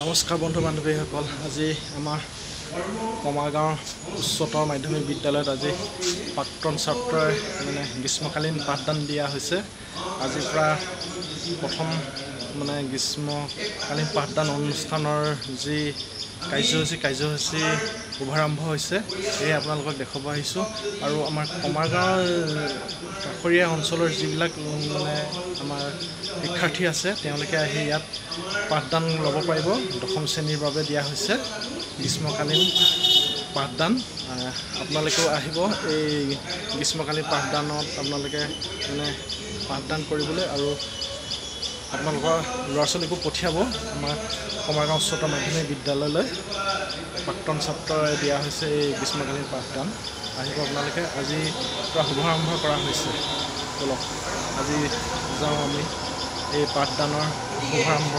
নমস্কাৰ বন্ধু বান্ধৱীসকল, আজি আমাৰ কমাৰগাঁও উচ্চতৰ মাধ্যমিক বিদ্যালয়ত আজি প্ৰাক্তন ছাত্ৰই গ্ৰীষ্মকালীন পাঠদান দিয়া হৈছে। আজিৰ পৰা প্ৰথম গ্ৰীষ্মকালীন পাঠদান অনুষ্ঠানৰ যি কাৰ্যসূচী শুভাৰম্ভ হৈছে, সেয়ে আপোনালোকক দেখুৱাব আহিছোঁ। আৰু আমাৰ কমাৰগাঁৱৰ কাষৰীয়া অঞ্চলৰ যিবিলাক আমাৰ শিক্ষাৰ্থী আছে, তেওঁলোকে আহি ইয়াত পাঠদান ল'ব পাৰিব। দশম শ্ৰেণীৰ বাবে দিয়া হৈছে গ্ৰীষ্মকালীন পাঠদান। আপোনালোকেও আহিব এই গ্ৰীষ্মকালীন পাঠদানত আপোনালোকে পাঠদান কৰিবলৈ, আৰু আপোনালোকৰ ল'ৰা ছোৱালীকো পঠিয়াব আমাৰ কমাৰগাঁও উচ্চতৰ মাধ্যমিক বিদ্যালয়লৈ। প্ৰাক্তন ছাত্ৰই দিয়া হৈছে এই গ্ৰীষ্মকালীন পাঠদান। আহিব আপোনালোকে, আজিৰ পৰা শুভাৰম্ভ কৰা হৈছে। বলক আজি যাওঁ আমি এই পাঠদানৰ শুভাৰম্ভ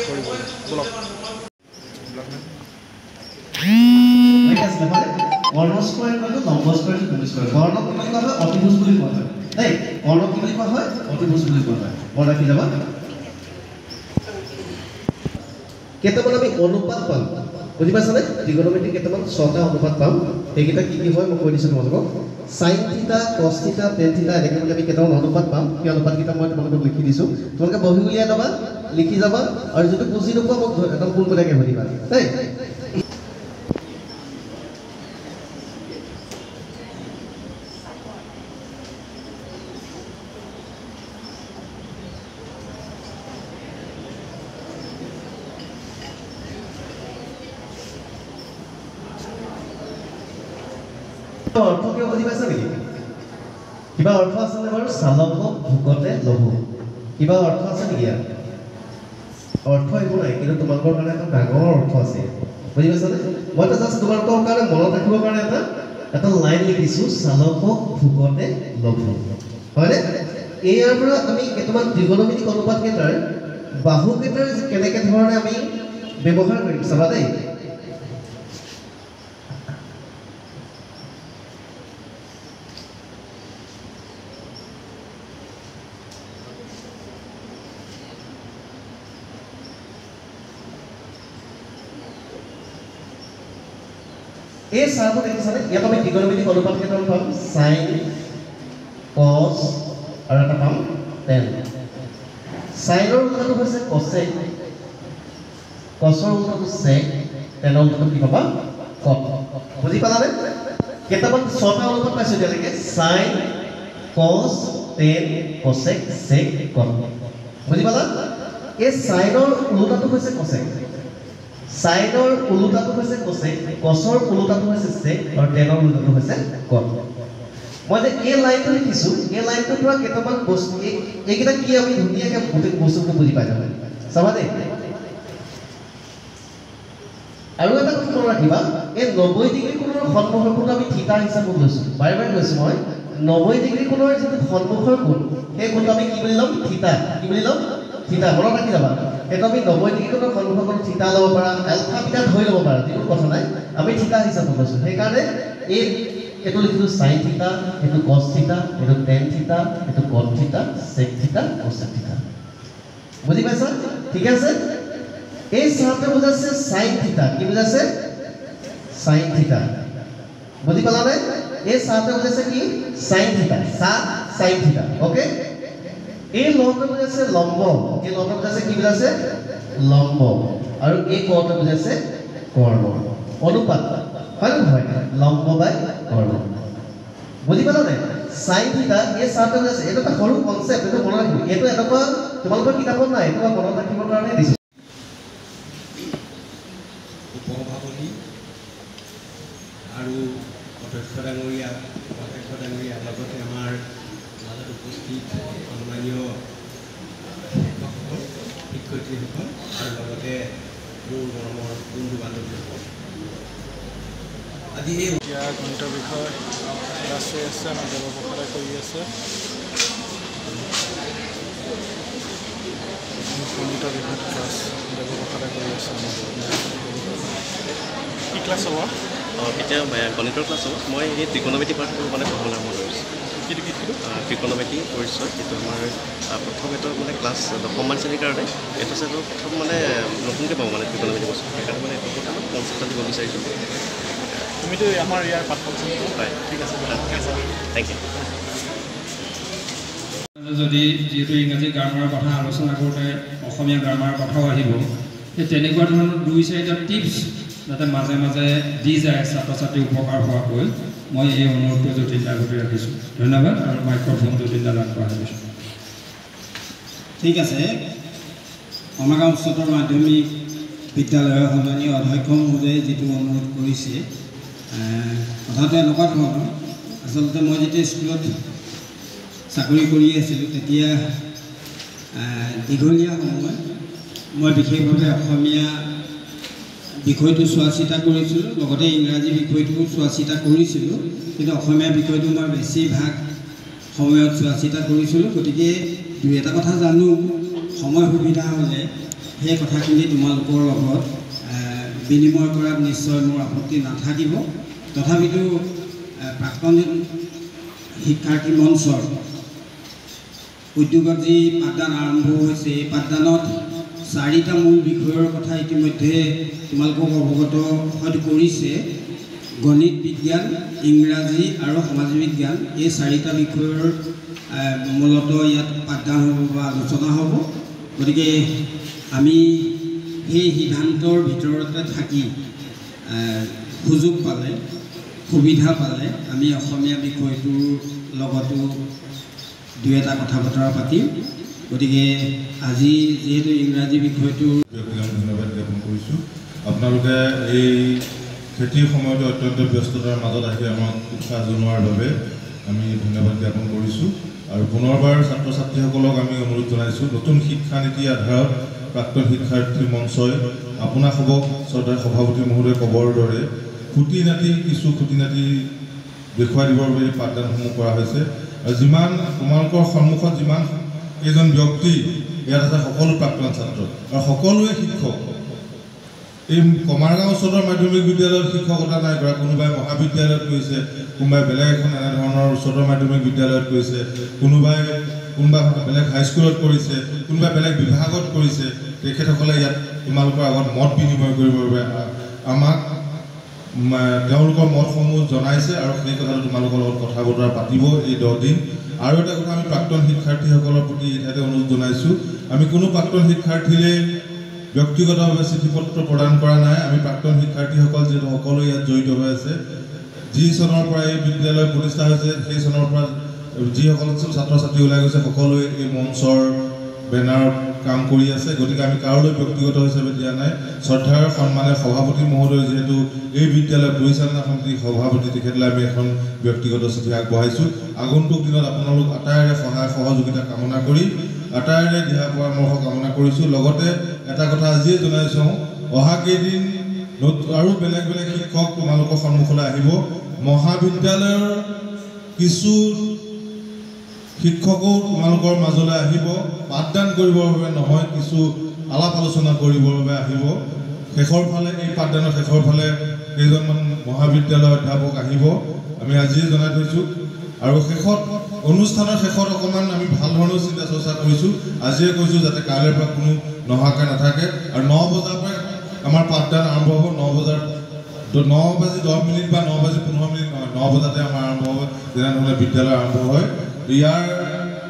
কৰিবলৈ। বলক। কেইটামান আমি অনুপাত পাম, বুজি পাইছানে? ত্ৰিগোণমিতি কেইটামান 6টা অনুপাত পাম। সেইকেইটা কি কি হয় মই কৈ দিছোঁ তোমালোকক। Sine theta, cos theta, tan theta, এনেকৈ আমি কেইটামান অনুপাত পাম। সেই অনুপাতকেইটা মই তোমালোকক লিখি দিছোঁ। তোমালোকে বহি উলিয়াই ল'বা, লিখি যাবা, আৰু যদি বুজি নোপোৱা মোক একদম পোনপটীয়াকৈ সুধিবা দেই। অৰ্থ কিয় বুজি পাইছা নেকি? কিবা অৰ্থ আছেনে বাৰু? চালক ভোকতে লঘু, কিবা অৰ্থ আছে নেকি ইয়াত? অৰ্থ একো নাই, কিন্তু তোমালোকৰ কাৰণে এটা ডাঙৰ অৰ্থ আছে, বুজি পাইছানে? মই এটা জাষ্ট তোমালোকৰ কাৰণে মনত ৰাখিবৰ কাৰণে এটা লাইন লিখিছোঁ, চালক ভোকতে লঘু, হয়নে? ইয়াৰ পৰা আমি কেইটামান ত্ৰিগোণমিতিক অনুপাত কেইটাৰ বাহু কেইটাৰ কেনেকৈ ধৰণে আমি ব্যৱহাৰ কৰিম চাবা দেই। এই চাহটো দেখিছানে? ইয়াত আমি ত্ৰিগোণমিতিক অনুপাত কেইটামান পাম, সাইন, কস, আৰু এটা পাম টেন। সাইনৰ উল্টাটো হৈছে কচেক, কচৰ উল্টাটো চেক, টেনৰ উল্টাটো কি পাবা? কট। বুজি পালানে? কেইটামান 6টা অনুপাত পাইছোঁ এতিয়ালৈকে, সাইন, কস, টেন, কচেক, চেক, কট। বুজি পালা? এই সাইনৰ উল্টাটো হৈছে কচেক, সাইনৰ উলুটাটো হৈছে কচেক, কচৰ উলুটাটো হৈছে চেক, আৰু টেনৰ উলুটাটো হৈছে কট। মই যে এই লাইনটো লিখিছোঁ, এই লাইনটোৰ পৰা কেইটামান বস্তু, এইকেইটা কি আমি ধুনীয়াকৈ গোটেই বস্তুটো বুজি পাই যাম চাবা দেই। আৰু এটা কথা মনত ৰাখিবা, এই 90 ডিগ্ৰী কোণৰ সন্মুখৰ কোণ আমি থিতা হিচাপত লৈছোঁ। বাৰে বাৰে কৈছোঁ মই, 90 ডিগ্ৰী কোণৰ যিটো সন্মুখৰ কোণ, সেই কোণটো আমি কি বুলি ল'ম? থিতা। কি বুলি ল'ম? থিতা। মনত ৰাখি যাবা। সেইটো আমি 90 ডিগ্ৰী কোণৰ সন্মুখৰ থিতা ল'ব পাৰা, এলফা বিটা ধৰি ল'ব পাৰা, যিকোনো কথা নাই, আমি থিতা হিচাপত লৈছোঁ। সেইকাৰণে এইটো লিখিছোঁ সাইন থিতা, এইটো কস থিতা, এইটো টেন থিতা, এইটো কট থিতা, চেক থিতা, কচেক থিতা। বুজি পাইছা? ঠিক আছে? এই চাহটোৱে বুজাইছে সাইন থিতা। কি বুজাইছে? Sine theta. বুজি পালানে? এই চাহটোৱে বুজাইছে কি? Sine theta. Sine theta. Okay? এই লটো বুজাইছে লম্ব, এই লটো বুজাইছে কি বুজাইছে? লম্ব। আৰু এই কটো বুজাইছে কৰ্ণ। অনুপাত হয় নে নহয়? লম্ব বাই কৰ্ণ। বুজি পালা নাই? সাইন থিতা, এই চাহটো বুজাইছে, এইটো এটা সৰু কনচেপ্ট, এইটো মনত ৰাখিব। এইটো এনেকুৱা তোমালোকৰ কিতাপত নাই, এইটো মনত ৰাখিবৰ কাৰণে দিছোঁ। উপসভাপতি আৰু অধ্যক্ষ ডাঙৰীয়া, লগতে আমাৰ মাজত উপস্থিত সন্মানীয় শিক্ষকসকল, শিক্ষয়িত্ৰীসকল, আৰু লগতে মোৰ মৰমৰ বন্ধু বান্ধৱীসকল, আজি এই গণিতৰ বিষয় ক্লাছ হৈ আছে, আমাৰ দেৱপ্ৰসাদে কৰি আছে। গণিতৰ বিষয়ত ক্লাছ দেৱপ্ৰসাদে কৰি আছে। কি ক্লাছ হ'ব? এতিয়া গণিতৰ ক্লাছ হ'ব। মই এই ত্ৰিকোণমিতি পাঠটো মানে ক'বলৈ মন কৰিছোঁ। কি ত্ৰিকোণমিতি পৰিচয় এইটো আমাৰ প্ৰথম এইটো মানে ক্লাছ 10মান শ্ৰেণীৰ কাৰণে এইটো চাইটো প্ৰথম মানে নতুনকৈ পাওঁ মানে ত্ৰিকোণমিতি বস্তু সেইকাৰণে মানে এইটো কথা কনচেপ্ট দিব বিচাৰিছোঁ তুমিতো আমাৰ ইয়াৰ প্ৰাক্তন ছাত্ৰী হয় ঠিক আছে থেংক ইউ যদি যিহেতু ইংৰাজী গ্ৰামাৰৰ কথা আলোচনা কৰোঁতে অসমীয়া গ্ৰামাৰৰ কথাও আহিব সেই তেনেকুৱা ধৰণৰ 2-4টা টিপছ যাতে মাজে মাজে দি যায় ছাত্ৰ ছাত্ৰী উপকাৰ হোৱাকৈ মই এই অনুৰোধটো জটিল আগতে ৰাখিছোঁ ধন্যবাদ আৰু মাইক্ৰফোন জটিল আগবঢ়াই দিছোঁ ঠিক আছে কমাৰগাঁও উচ্চতৰ মাধ্যমিক বিদ্যালয়ৰ সন্মানীয় অধ্যক্ষ মহোদয়ে যিটো অনুৰোধ কৰিছে কথাটো এনেকুৱা ধৰণৰ আচলতে মই যেতিয়া স্কুলত চাকৰি কৰি আছিলোঁ তেতিয়া দীঘলীয়া সময় মই বিশেষভাৱে অসমীয়া বিষয়টো চোৱা চিতা কৰিছিলোঁ লগতে ইংৰাজী বিষয়টোও চোৱা চিতা কৰিছিলোঁ কিন্তু অসমীয়া বিষয়টো মই বেছিভাগ সময়ত চোৱা চিতা কৰিছিলোঁ গতিকে দুই এটা কথা জানো সময় সুবিধা হ'লে সেই কথাখিনি তোমালোকৰ লগত বিনিময় কৰাত নিশ্চয় মোৰ আপত্তি নাথাকিব তথাপিতো প্ৰাক্তন শিক্ষাৰ্থী মঞ্চৰ উদ্যোগত যি পাঠদান আৰম্ভ হৈছে এই পাঠদানত 4টা মূল বিষয়ৰ কথা ইতিমধ্যে তোমালোকক অৱগত হয়তো কৰিছে গণিত বিজ্ঞান ইংৰাজী আৰু সমাজ বিজ্ঞান এই 4টা বিষয়ৰ মূলত ইয়াত পাঠদান হ'ব বা আলোচনা হ'ব গতিকে আমি সেই সিদ্ধান্তৰ ভিতৰতে থাকি সুযোগ পালে সুবিধা পালে আমি অসমীয়া বিষয়টোৰ লগতো 2-এটা কথা বতৰা পাতিম গতিকে আজি যেহেতু ইংৰাজী বিষয়টোৰ ধন্যবাদ জ্ঞাপন কৰিছোঁ আপোনালোকে এই খেতিৰ সময়তো অত্যন্ত ব্যস্ততাৰ মাজত আহি আমাক উৎসাহ জনোৱাৰ বাবে আমি ধন্যবাদ জ্ঞাপন কৰিছোঁ আৰু পুনৰবাৰ ছাত্ৰ ছাত্ৰীসকলক আমি অনুৰোধ জনাইছোঁ নতুন শিক্ষানীতিৰ আধাৰত প্ৰাক্তন শিক্ষাৰ্থী মঞ্চই আপোনাসৱক শ্ৰদ্ধাৰ সভাপতি মহোদয়ে ক'বৰ দৰে খুঁটি নাটি দেখুৱাই দিবৰ বাবে এই পাঠদানসমূহ কৰা হৈছে আৰু যিমান তোমালোকৰ সন্মুখত যিমান কেইজন ব্যক্তি ইয়াত আছে সকলো প্ৰাক্তন ছাত্ৰ আৰু সকলোৱে শিক্ষক এই কমাৰগাঁও উচ্চতৰ মাধ্যমিক বিদ্যালয়ত শিক্ষকতা নাই কৰা কোনোবাই মহাবিদ্যালয়ত কৰিছে কোনোবাই বেলেগ এখন এনেধৰণৰ উচ্চতৰ মাধ্যমিক বিদ্যালয়ত কৰিছে কোনোবা বেলেগ হাইস্কুলত কৰিছে কোনোবাই বেলেগ বিভাগত কৰিছে তেখেতসকলে ইয়াত তোমালোকৰ আগত মত বিনিময় কৰিবৰ বাবে আমাক তেওঁলোকৰ মতসমূহ জনাইছে আৰু সেই কথাটো তোমালোকৰ লগত কথা বতৰা পাতিব এই 10 দিন আৰু এটা কথা আমি প্ৰাক্তন শিক্ষাৰ্থীসকলৰ প্ৰতি ইয়াতে অনুৰোধ জনাইছোঁ আমি কোনো প্ৰাক্তন শিক্ষাৰ্থীলে ব্যক্তিগতভাৱে চিঠি পত্ৰ প্ৰদান কৰা নাই আমি প্ৰাক্তন শিক্ষাৰ্থীসকল যিহেতু সকলো ইয়াত জড়িত হৈ আছে যি চনৰ পৰা এই বিদ্যালয় প্ৰতিষ্ঠা হৈছে সেই চনৰ পৰা যিসকল ছাত্ৰ ছাত্ৰী ওলাই গৈছে সকলোৱে এই মঞ্চৰ বেনাৰ কাম কৰি আছে গতিকে আমি কাৰোলৈ ব্যক্তিগত হিচাপে দিয়া নাই শ্ৰদ্ধাৰ সন্মানে সভাপতি মহোদয় যিহেতু এই বিদ্যালয় পৰিচালনা সমিতিৰ সভাপতি তেখেতলৈ আমি এখন ব্যক্তিগত চিঠি আগবঢ়াইছোঁ আগন্তুক দিনত আপোনালোক আটাইৰে সহায় সহযোগিতা কামনা কৰি আটাইৰে দিহা পৰামৰ্শ কামনা কৰিছোঁ লগতে এটা কথা আজিয়ে জনাইছোঁ অহা কেইদিন আৰু বেলেগ বেলেগ শিক্ষক তোমালোকৰ সন্মুখলৈ আহিব মহাবিদ্যালয়ৰ কিছু শিক্ষকো তোমালোকৰ মাজলৈ আহিব পাঠদান কৰিবৰ বাবে নহয় কিছু আলাপ আলোচনা কৰিবৰ বাবে আহিব শেষৰ ফালে এই পাঠদানৰ শেষৰ ফালে কেইজনমান মহাবিদ্যালয়ৰ অধ্যাপক আহিব আমি আজিয়ে জনাই থৈছোঁ আৰু অনুষ্ঠানৰ শেষত অকণমান আমি ভাল ধৰণৰ চিন্তা চৰ্চা কৰিছোঁ আজিয়ে কৈছোঁ যাতে কাইলৈৰ পৰা কোনো নহাকৈ নাথাকে আৰু 9 বজাৰ পৰা আমাৰ পাঠদান আৰম্ভ হ'ব 9 বাজি 10 মিনিট বা 9 বাজি 15 মিনিট নহয় 9 বজাতে আমাৰ আৰম্ভ হ'ব যেনেধৰণে বিদ্যালয় আৰম্ভ হয় ইয়াৰ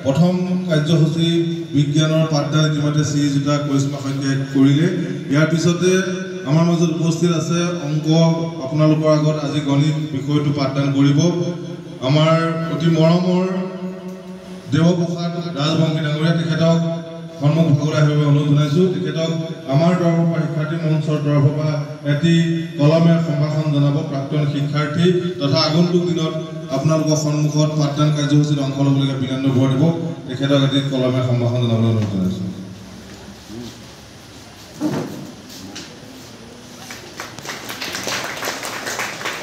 প্ৰথম কাৰ্যসূচী বিজ্ঞানৰ পাঠদান ইতিমধ্যে শ্ৰীযুতা কৰিশ্মা শইকীয়াই কৰিলে ইয়াৰ পিছতে আমাৰ মাজত উপস্থিত আছে অংক আপোনালোকৰ আগত আজি গণিত বিষয়টো পাঠদান কৰিব আমাৰ অতি মৰমৰ দেৱপ্ৰসাদ ৰাজবংশী ডাঙৰীয়া তেখেতক সন্মুখ ভাগলৈ আহিবলৈ অনুৰোধ জনাইছোঁ তেখেতক আমাৰ তৰফৰ পৰা শিক্ষাৰ্থী মঞ্চৰ তৰফৰ পৰা এটি কলমে সম্ভাষণ জনাব প্ৰাক্তন শিক্ষাৰ্থী তথা আগন্তুক দিনত আপোনালোকৰ সন্মুখত পাঠদান কাৰ্যসূচীত অংশ ল'বলগীয়া বীৰেন্দ্ৰ বৰদেৱক তেখেতক এটি কলমে সম্ভাষণ জনাবলৈ অনুৰোধ জনাইছোঁ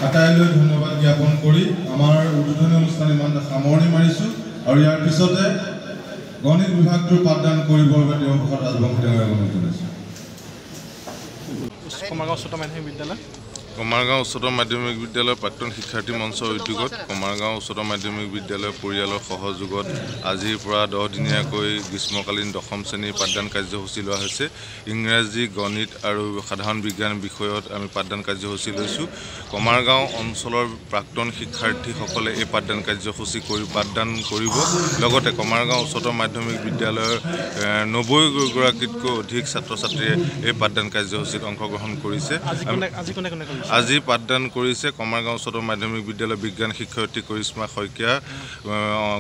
আটাইলৈ ধন্যবাদ জ্ঞাপন কৰি আমাৰ উদ্বোধনী অনুষ্ঠান ইমানতে সামৰণি মাৰিছোঁ আৰু ইয়াৰ পিছতে গণিত বিভাগটোৰ পাঠদান কৰিবৰ বাবে দেৱপ্ৰসাদ ৰাজবংশী ডাঙৰীয়াক অনুৰোধ জনাইছোঁ কমাৰগাঁও উচ্চতৰ মাধ্যমিক বিদ্যালয় কমাৰগাঁও উচ্চতৰ মাধ্যমিক বিদ্যালয়ৰ প্ৰাক্তন শিক্ষাৰ্থী মঞ্চৰ উদ্যোগত কমাৰগাঁও উচ্চতৰ মাধ্যমিক বিদ্যালয়ৰ পৰিয়ালৰ সহযোগত আজিৰ পৰা 10 দিনীয়াকৈ গ্ৰীষ্মকালীন 10ম শ্ৰেণীৰ পাঠদান কাৰ্যসূচী লোৱা হৈছে। ইংৰাজী, গণিত আৰু সাধাৰণ বিজ্ঞান বিষয়ত আমি পাঠদান কাৰ্যসূচী লৈছোঁ। কমাৰগাঁও অঞ্চলৰ প্ৰাক্তন শিক্ষাৰ্থীসকলে এই পাঠদান কাৰ্যসূচী পাঠদান কৰিব। লগতে কমাৰগাঁও উচ্চতৰ মাধ্যমিক বিদ্যালয়ৰ 90গৰাকীতকৈ অধিক ছাত্ৰ ছাত্ৰীয়ে এই পাঠদান কাৰ্যসূচীত অংশগ্ৰহণ কৰিছে। আজি পাঠদান কৰিছে কমাৰগাঁও উচ্চতৰ মাধ্যমিক বিদ্যালয়ৰ বিজ্ঞান শিক্ষয়িত্ৰী কৰিশ্মা শইকীয়া,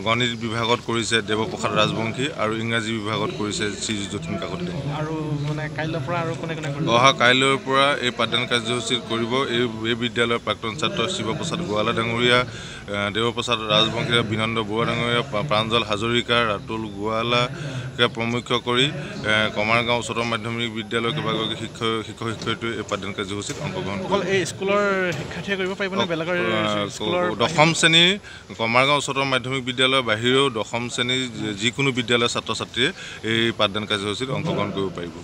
গণিত বিভাগত কৰিছে দেৱপ্ৰসাদ ৰাজবংশী আৰু ইংৰাজী বিভাগত কৰিছে শ্ৰীযুত যতীন কাকতি। অহা কাইলৈৰ পৰা এই পাঠদান কাৰ্যসূচী কৰিব এই বিদ্যালয়ৰ প্ৰাক্তন ছাত্ৰ শিৱপ্ৰসাদ গোৱালা ডাঙৰীয়া, দেৱপ্ৰসাদ ৰাজবংশী, বিনন্দ বৰুৱা ডাঙৰীয়া, প্ৰাঞ্জল হাজৰিকা, ৰাতুল গোৱালাকে প্ৰমুখ্য কৰি কমাৰগাঁও উচ্চতৰ মাধ্যমিক বিদ্যালয়ৰ কেইবাগৰাকী শিক্ষয়িত্ৰীয়ে এই পাঠদান কাৰ্যসূচীত অংশগ্ৰহণ কৰিব। এই স্কুলৰ শিক্ষাৰ্থীয়ে কৰিব পাৰিবনে বেলেগৰ 10ম শ্ৰেণীৰ কমাৰগাঁও উচ্চতৰ মাধ্যমিক বিদ্যালয়ৰ বাহিৰেও 10ম শ্ৰেণীৰ যিকোনো বিদ্যালয়ৰ ছাত্ৰ ছাত্ৰীয়ে এই পাঠদান কাৰ্যসূচীত অংশগ্ৰহণ কৰিব পাৰিব।